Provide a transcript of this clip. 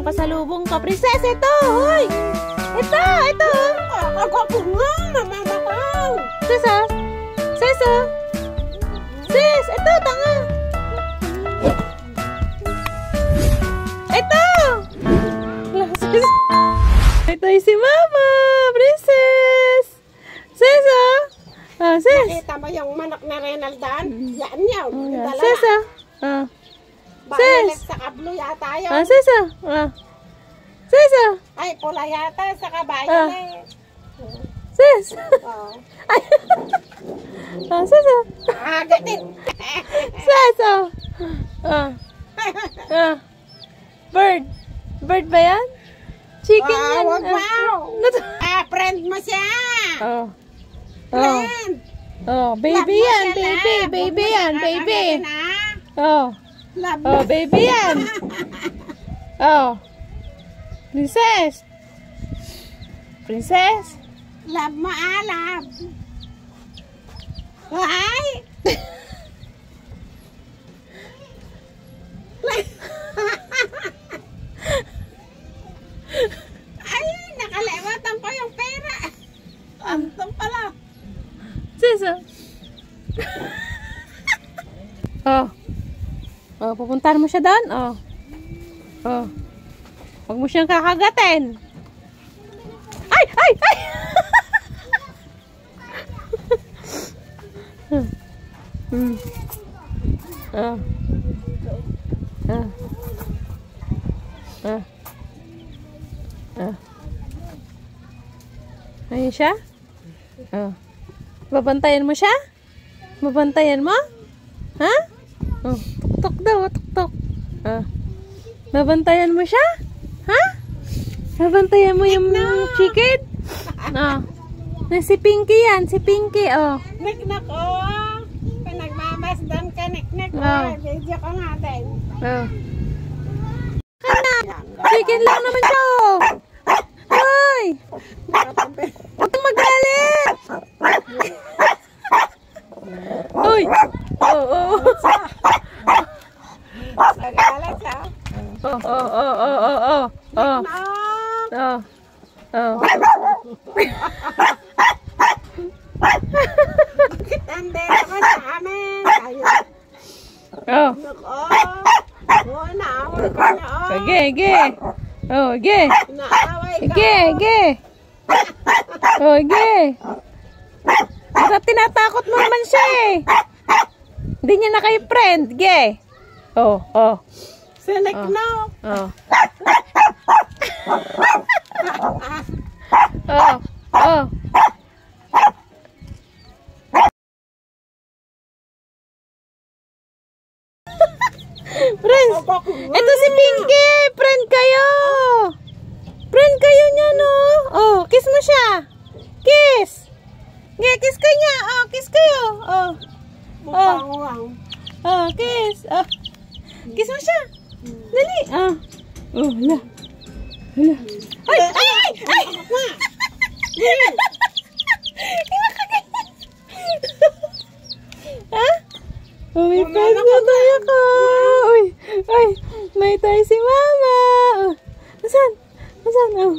pasalubong ka. Princess, ito! Hoy! Ito! Ito! Ako nga! Mamamakaw! Sis, ah! Sis, ah! Sis! Ito! Tanga! Ito! Sis! Ito si Mama! Princess! Sis, ah! Ah, sis! Nakita mo yung manok na Renaldan? Yan yun. Sis, ah! Ah. Sis! Sa kablo yata yun. Ah, sis, ah! Ah. Sis, ah! Ay, pula yata sa kabayan eh. Sis! Oh. Ah, sis, ah! Agatin. Sis, ah! Ah. Ah. Bird. Bird ba yan? Chicken yan. Wag wow. Friend mo siya. Oh. Oh. Friend. Oh, baby yan, baby. Baby yan, baby. Oh. Love Oh, baby yan. Oh. Princess. Princess. Love mo love. Ay! Ay, nakalewatan ko yung pera. Antong pala. Sis, oh. Oh. Oh, pupuntahan mo siya doon. Oh. Oh. Huwag mo siyang kakagatin. Ay! Ay! Ay! Hmm. Oh. Oh. Oh. Oh. Ayun siya? Oh. Babantayan mo siya? Babantayan mo? Ha? Oh, tuk-tuk daw, tuk-tuk. Ah. Babantayan mo siya? Ha? Babantayan mo yung chicken? Ah. Si Pinky yan, si Pinky, oh. Nik-nak, oh. Pinagmamasdan ka, nik-nak, Oh. Video ko natin. Oh. Chicken lang naman siya, oh. Hoy! Huwag kang magalit! Uy! Oh, oh. Nagalit siya. Oh, oh, oh, oh, oh, oh. Oh. Oh. Oh. Bakit hindi naman sa amin? Ayun. Oh. Oh, naaway ko na, oh. Sige, sige. Oh, sige. Naaway ka. Sige, sige. Oh, sige. Basta tinatakot mo naman siya eh. Hindi niya na kayo friend. Sige. Oh, oh. Silik na. Oh. Oh, oh. Friends, ito si Pinky. Friend kayo. Friend kayo niya, no? Oh, kiss mo siya. Kiss. Okay, kiss ka niya. Oh, kiss kayo. Oh. Mukhang. Oh, kiss. Oh. Kiss mo siya. Dali. Ah. Oh, hala. Hala. Ay, ay, ay, ay. Ha? Oh, may friends na tayo ka. Uy, ay, may tayo si Mama. Oh. Asan? Asan? Oh.